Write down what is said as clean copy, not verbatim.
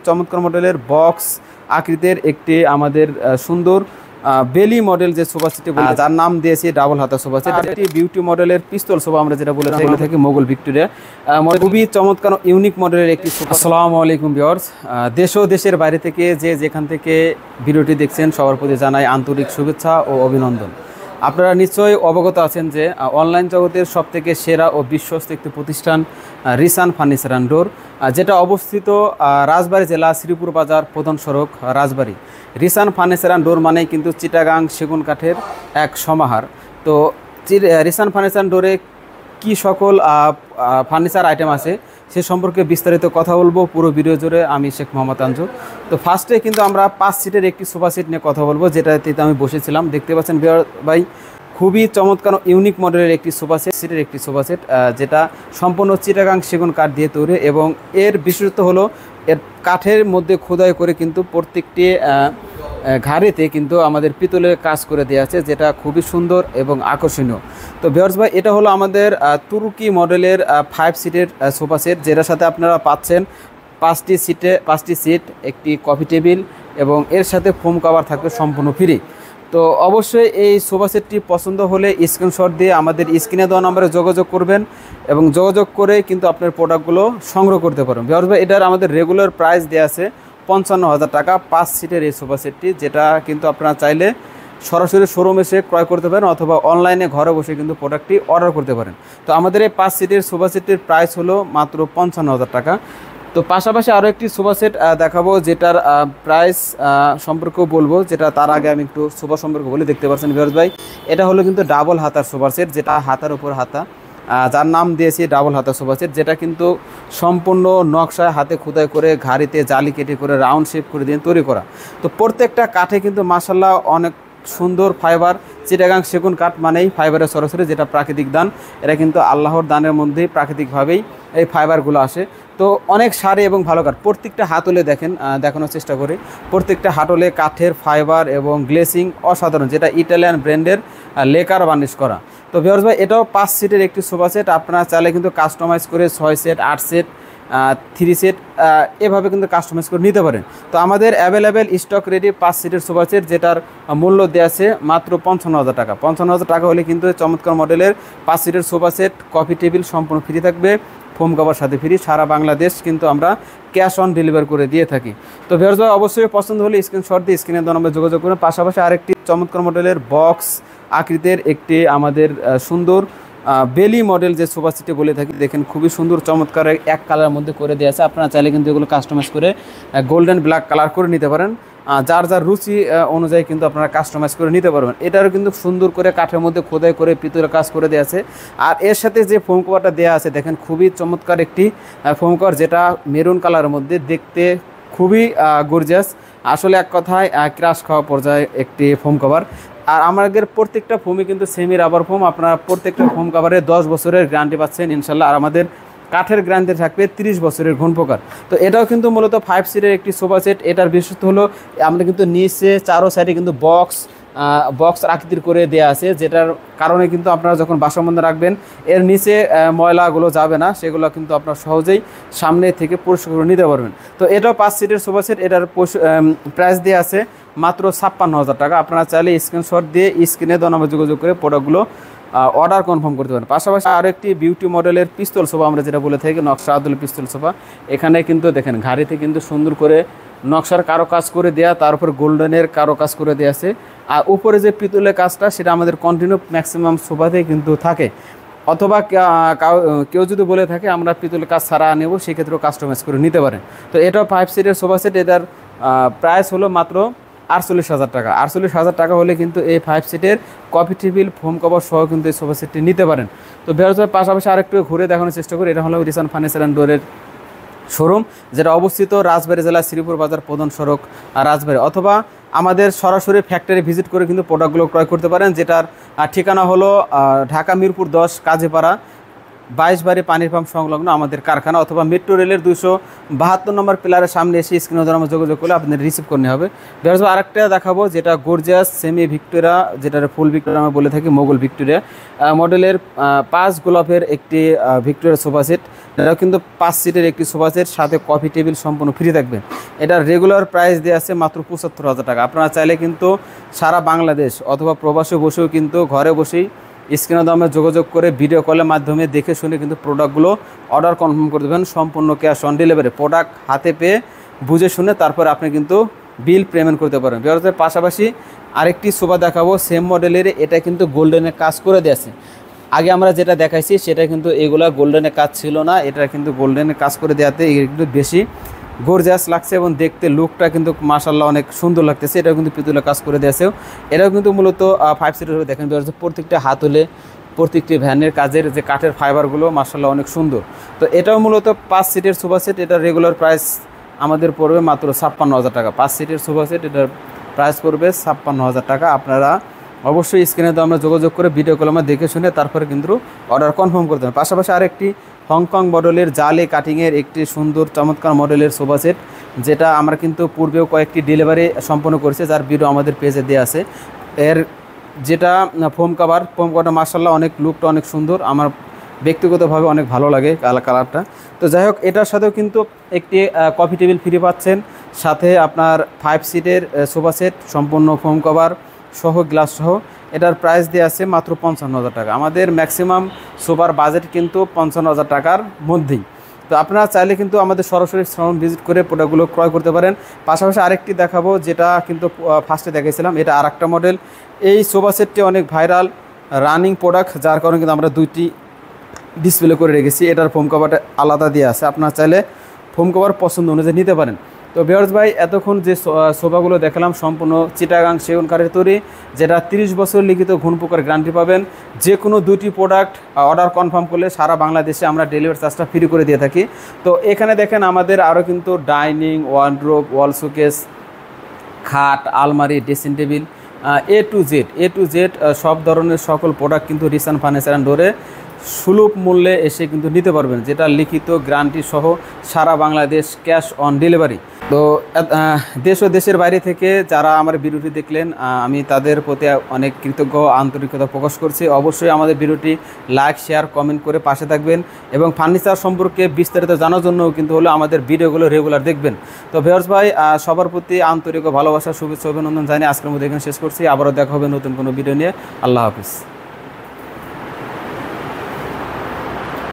চমৎকার মডেলের বক্স আকৃতির একটি আমাদের সুন্দর বেলি মডেল যে সোফা সেটটি যার নাম দিয়েছি ডাবল হাতা সোফা সেট। একটি বিউটি মডেলের পিস্তল সোফা আমরা যেটা বলে থাকি মোগল ভিক্টোরিয়া, খুবই চমৎকার ইউনিক মডেলের একটি সোফা। আসসালামু আলাইকুম ভিউয়ার্স, দেশ ও দেশের বাইরে থেকে যেখান থেকে ভিডিওটি দেখছেন সবার প্রতি জানাই আন্তরিক শুভেচ্ছা ও অভিনন্দন। আপনারা নিশ্চয়ই অবগত আছেন যে অনলাইন জগতের সবথেকে সেরা ও বিশ্বস্ত একটি প্রতিষ্ঠান রিসান ফার্নিচার অ্যান্ড ডোর, যেটা অবস্থিত রাজবাড়ী জেলা শ্রীপুর বাজার প্রধান সড়ক রাজবাড়ী। রিসান ফার্নিচার অ্যান্ড ডোর মানে কিন্তু চিটাগাং সেগুন কাঠের এক সমাহার। তো রিসান ফার্নিচার অ্যান্ড ডোরে কী সকল ফার্নিচার আইটেম আছে সে সম্পর্কে বিস্তারিত কথা বলবো পুরো ভিডিও জুড়ে। আমি শেখ মোহাম্মদ আঞ্জু। তো ফার্স্টে কিন্তু আমরা 5 সিটের একটি সোফা সেট নিয়ে কথা বলবো, যেটাতে আমি বসেছিলাম। দেখতে পাচ্ছেন ভাই, খুবই চমৎকার ইউনিক মডেলের একটি সোফা সেটের একটি সোফা সেট, যেটা সম্পূর্ণ চিটাগাং সেগুন কাঠ দিয়ে তৈরি এবং এর বিশেষত্ব হলো এর কাঠের মধ্যে খোদাই করে কিন্তু প্রত্যেকটি ঘাড়িতে কিন্তু আমাদের পিতলের কাজ করে দেওয়া আছে, যেটা খুবই সুন্দর এবং আকর্ষণীয়। তো ভিউয়ার্স ভাই, এটা হলো আমাদের তুর্কি মডেলের 5 সিটের সোফা সেট, যেটার সাথে আপনারা পাচ্ছেন 5টি সিট, একটি কফি টেবিল এবং এর সাথে ফোম কভার থাকবে সম্পূর্ণ ফ্রি। তো অবশ্যই এই সোফা সেটটি পছন্দ হলে স্ক্রিনশট দিয়ে আমাদের স্ক্রিনে দেওয়া নম্বরে যোগাযোগ করবেন এবং যোগাযোগ করে কিন্তু আপনার প্রোডাক্টগুলো সংগ্রহ করতে পারবেন। ভিউয়ার্স ভাই, এটার আমাদের রেগুলার প্রাইস দেওয়া আছে 55,000 টাকা 5 সিটের এই সোফা সেটটি, যেটা কিন্তু আপনারা চাইলে সরাসরি শোরুমে এসে ক্রয় করতে পারেন অথবা অনলাইনে ঘরে বসে কিন্তু প্রোডাক্টটি অর্ডার করতে পারেন। তো আমাদের এই 5 সিটের সোফা সেটটির প্রাইস হলো মাত্র 55,000 টাকা। তো পাশাপাশি আরও একটি সোফা সেট দেখাবো, যেটার প্রাইস সম্পর্কেও বলবো, যেটা তার আগে আমি একটু সোফা সম্পর্কে বলে। দেখতে পাচ্ছেন ভিউয়ার্স ভাই, এটা হলো কিন্তু ডাবল হাতার সোফা সেট, যেটা হাতার উপর হাতা, যার নাম দিয়েছি ডাবল হাতা সোফা সেট, যেটা কিন্তু সম্পূর্ণ নকশায় হাতে খোদাই করে ঘাড়িতে জালি কেটে করে রাউন্ড শেপ করে দিয়ে তৈরি করা। তো প্রত্যেকটা কাঠে কিন্তু মাশাআল্লাহ অনেক সুন্দর ফাইবার। চিটাগাং সেগুন কাঠ মানেই ফাইবারের সরাসরি, যেটা প্রাকৃতিক দান। এরা কিন্তু আল্লাহর দানের মধ্যেই প্রাকৃতিকভাবেই এই ফাইবারগুলো আসে। তো অনেক সারি এবং ভালো কাঠ। প্রত্যেকটা হাতলে দেখানোর চেষ্টা করি, প্রত্যেকটা হাতলে কাঠের ফাইবার এবং গ্লেসিং অসাধারণ, যেটা ইটালিয়ান ব্র্যান্ডের লেকার বার্নিশ করা। তো ভিউয়ার্স ভাই, এটাও 5 সিটের একটি সোফা সেট। আপনারা চাইলে কিন্তু কাস্টমাইজ করে 6 সেট, 8 সেট, 3 সেট এভাবে কিন্তু কাস্টমাইজ করে নিতে পারেন। তো আমাদের অ্যাভেলেবেল স্টক রেডি 5 সিটের সোফা সেট, যেটার মূল্য দেওয়া আছে মাত্র 55,000 টাকা। 55,000 টাকা হলে কিন্তু চমৎকার মডেলের 5 সিটের সোফা সেট, কফি টেবিল সম্পূর্ণ ফ্রি থাকবে, ফোম কভার সাথে ফ্রি। সারা বাংলাদেশ কিন্তু আমরা ক্যাশ অন ডেলিভারি করে দিয়ে থাকি। তো ভিউয়ার্স ভাই, অবশ্যই পছন্দ হলে স্ক্রিনশট দিয়ে স্ক্রিনে দেওয়া নম্বরে যোগাযোগ করুন। পাশাপাশি আরেকটি চমৎকার মডেলের বক্স আকৃতির একটি আমাদের সুন্দর বেলি মডেল যে সোফা সেটটি বলে থাকি, দেখেন খুবই সুন্দর চমৎকার এক কালারের মধ্যে করে দেওয়া আছে। আপনারা চাইলে কিন্তু এগুলো কাস্টমাইজ করে গোল্ডেন ব্ল্যাক কালার করে নিতে পারেন, যার রুচি অনুযায়ী কিন্তু আপনারা কাস্টমাইজ করে নিতে পারবেন। এটারও কিন্তু সুন্দর করে কাঠের মধ্যে খোদাই করে পিতলের কাজ করে দেওয়া আছে। আর এর সাথে যে ফোম কভারটা দেওয়া আছে, দেখেন খুবই চমৎকার একটি ফোম কভার, যেটা মেরুন কালারের মধ্যে দেখতে খুবই গর্জিয়াস। আসলে এক কথায় ক্রাশ খাওয়া পর্যায়ে একটি ফোম কভার। আর আমাদের প্রত্যেকটা ফোমই কিন্তু সেমি রাবার ফোম। আপনারা প্রত্যেকটা ফোম কভারে 10 বছরের গ্যারান্টি পাচ্ছেন ইনশাল্লাহ। আর আমাদের কাঠের গ্যারান্টি থাকবে 30 বছরের ঘন প্রকার। তো এটাও কিন্তু মূলত 5 সিটের একটি সোফা সেট। এটার বিশেষত্ব হলো আমরা কিন্তু নিচে চারো সাইডে কিন্তু বক্স আকৃতির করে দেওয়া আছে, যেটার কারণে কিন্তু আপনারা যখন বাসনবন্ধ রাখবেন এর নিচে ময়লাগুলো যাবে না, সেগুলো কিন্তু আপনারা সহজেই সামনে থেকে পরিষ্কার করে নিতে পারবেন। তো এটাও 5 সিটের সোফা সেট। এটার প্রাইস দেওয়া আছে মাত্র 56,000 টাকা। আপনারা চাইলে স্ক্রিনশট দিয়ে স্ক্রিনে দেওয়া নম্বরে যোগাযোগ করে প্রোডাক্টগুলো অর্ডার কনফার্ম করতে পারেন। পাশাপাশি আরও একটি বিউটি মডেলের পিস্তল সোফা আমরা যেটা বলে থাকি, নকশা আদল পিস্তল সোফা। এখানে কিন্তু দেখেন ঘাড়িতে কিন্তু সুন্দর করে নকশার কারো কাজ করে দেওয়া, তার উপর গোল্ডেনের কারো কাজ করে দেওয়া আছে। আর উপরে যে পিতলের কাজটা, সেটা আমাদের কন্টিনিউ ম্যাক্সিমাম সোফাতেই কিন্তু থাকে। অথবা কেউ যদি বলে থাকে আমরা পিতলের কাজ ছাড়া নেব, সেক্ষেত্রেও কাস্টমাইজ করে নিতে পারেন। তো এটাও 5 সিটের সোফা সেট। এটার প্রাইস হলো মাত্র 48,000 টাকা। 48,000 টাকা হলে কিন্তু এই 5 সিটের কফি টেবিল ফোম কভার সহ কিন্তু এই সোফা সেটটি নিতে পারেন। তো ভিউয়ার্স পাশাপাশি আরেকটু ঘুরে দেখানোর চেষ্টা করি। এটা হলো রিসান ফার্নিচার অ্যান্ড ডোরের শোরুম, যেটা অবস্থিত রাজবাড়ী জেলা শ্রীপুর বাজার প্রধান সড়ক রাজবাড়ী, অথবা আমাদের সরাসরি ফ্যাক্টরি ভিজিট করে কিন্তু প্রোডাক্টগুলো ক্রয় করতে পারেন, যেটার ঠিকানা হলো ঢাকা মিরপুর 10 কাজীপাড়া 22 বাড়ি পানির পাম্প সংলগ্ন আমাদের কারখানা, অথবা মেট্রো রেলের 272 নম্বর পিলারের সামনে এসে স্ক্রিনে দ্বারা যোগাযোগ করলে আপনাদের রিসিভ করতে হবে। বিহার ভাই আরেকটা দেখাবো, যেটা গর্জিয়াস সেমি ভিক্টোরিয়া, যেটা ফুল ভিক্টোরিয়া আমরা বলে থাকি, মোগল ভিক্টোরিয়া মডেলের 5 গোলাপের একটি ভিক্টোরিয়া সোফা সেট। এটাও কিন্তু 5 সিটের একটি সোফা সেট, সাথে কফি টেবিল সম্পূর্ণ ফ্রি থাকবে। এটার রেগুলার প্রাইস দেওয়া আছে মাত্র 75,000 টাকা। আপনারা চাইলে কিন্তু সারা বাংলাদেশ অথবা প্রবাসে বসেও কিন্তু ঘরে বসেই স্ক্রিনে দামে যোগাযোগ করে ভিডিও কলের মাধ্যমে দেখে শুনে কিন্তু প্রোডাক্টগুলো অর্ডার কনফার্ম করে দেবেন, সম্পূর্ণ ক্যাশ অন ডেলিভারি। প্রোডাক্ট হাতে পেয়ে বুঝে শুনে তারপর আপনি কিন্তু বিল পেমেন্ট করতে পারেন। বিহারের পাশাপাশি আরেকটি সোফা দেখাবো সেম মডেলের, এটা কিন্তু গোল্ডেনের কাজ করে দিয়েছে। আগে আমরা যেটা দেখাইছি সেটা কিন্তু এগুলা গোল্ডেনের কাজ ছিল না, এটা কিন্তু গোল্ডেনের কাজ করে দেওয়াতে কিন্তু বেশি গর্জিয়াস লাগছে এবং দেখতে লুকটা কিন্তু মাশাআল্লাহ অনেক সুন্দর লাগতেছে। এটাও কিন্তু পিতলের কাজ করে দিয়েছে। এটাও কিন্তু মূলত 5 সিটের দেখেন, প্রত্যেকটা হাতলে প্রত্যেকটি ভ্যানের কাজের যে কাঠের ফাইবারগুলো মাশাআল্লাহ অনেক সুন্দর। তো এটাও মূলত 5 সিটের সোফা সেট। এটা রেগুলার প্রাইস আমাদের পড়বে মাত্র 56,000 টাকা। 5 সিটের সোফা সেট, এটার প্রাইস পড়বে 56,000 টাকা। আপনারা অবশ্যই স্ক্রিনে তো আমরা যোগাযোগ করে ভিডিও কলে আমরা দেখে শুনে তারপরে কিন্তু অর্ডার কনফার্ম করতে হবে। পাশাপাশি আরেকটি হংকং মডেলের জালে কাটিংয়ের একটি সুন্দর চমৎকার মডেলের সোফা সেট, যেটা আমরা কিন্তু পূর্বেও কয়েকটি ডেলিভারি সম্পন্ন করেছি, যার ভিডিও আমাদের পেজে দেওয়া আছে। এর যেটা ফোম কাভারটা মাশাআল্লাহ অনেক লুকটা অনেক সুন্দর, আমার ব্যক্তিগতভাবে অনেক ভালো লাগে কালারটা। তো যাই হোক, এটার সাথেও কিন্তু একটি কফি টেবিল ফ্রি পাচ্ছেন, সাথে আপনার 5 সিটের সোফা সেট সম্পূর্ণ ফোম কভার সহ গ্লাস সহ। এটার প্রাইস দেওয়া আছে মাত্র 55,000 টাকা। আমাদের ম্যাক্সিমাম সোফার বাজেট কিন্তু 55,000 টাকার মধ্যেই। তো আপনারা চাইলে কিন্তু আমাদের সরাসরি শোরুম ভিজিট করে প্রোডাক্টগুলো ক্রয় করতে পারেন। পাশাপাশি আরেকটি দেখাবো, যেটা কিন্তু ফার্স্টে দেখাইছিলাম, এটা আরেকটা মডেল। এই সোফা সেটটি অনেক ভাইরাল রানিং প্রোডাক্ট, যার কারণে কিন্তু আমরা 2টি ডিসপ্লে করে রেখেছি। এটার ফোম কভারটা আলাদা দিয়ে আছে, আপনারা চাইলে ফোম কভার পছন্দ অনুযায়ী নিতে পারেন। তো ভিউয়ার্স ভাই, এতক্ষণ যে সোফাগুলো দেখালাম সম্পূর্ণ চিটাগাং সেগুন কাঠের তৈরি, যেটা 30 বছর লিখিত ঘুণপোকার গ্যারান্টি পাবেন। যে কোনো 2টি প্রোডাক্ট অর্ডার কনফার্ম করলে সারা বাংলাদেশে আমরা ডেলিভারি চার্জটা ফ্রি করে দিয়ে থাকি। তো এখানে দেখেন আমাদের আরও কিন্তু ডাইনিং, ওয়ার্ডরোব, ওয়াল শোকেস, খাট, আলমারি, dressing table, A to Z সব ধরনের সকল প্রোডাক্ট কিন্তু রিসান ফার্নিচার অ্যান্ড ডোরে সুলভ মূল্যে এসে কিন্তু নিতে পারবেন, যেটা লিখিত গ্যারান্টি সহ সারা বাংলাদেশ ক্যাশ অন ডেলিভারি। তো দেশ ও দেশের বাইরে থেকে যারা আমার ভিডিওটি দেখলেন, আমি তাদের প্রতি অনেক কৃতজ্ঞ আন্তরিকতা প্রকাশ করছি। অবশ্যই আমাদের ভিডিওটি লাইক, শেয়ার, কমেন্ট করে পাশে থাকবেন এবং ফার্নিচার সম্পর্কে বিস্তারিত জানার জন্যও কিন্তু হলো আমাদের ভিডিওগুলো রেগুলার দেখবেন। তো ভিউয়ার্স ভাই, সবার প্রতি আন্তরিক ভালোবাসা, শুভেচ্ছা, অভিনন্দন জানিয়ে আজকের মধ্যে এখানে শেষ করছি। আবারও দেখা হবে নতুন কোনো ভিডিও নিয়ে। আল্লাহ হাফিজ।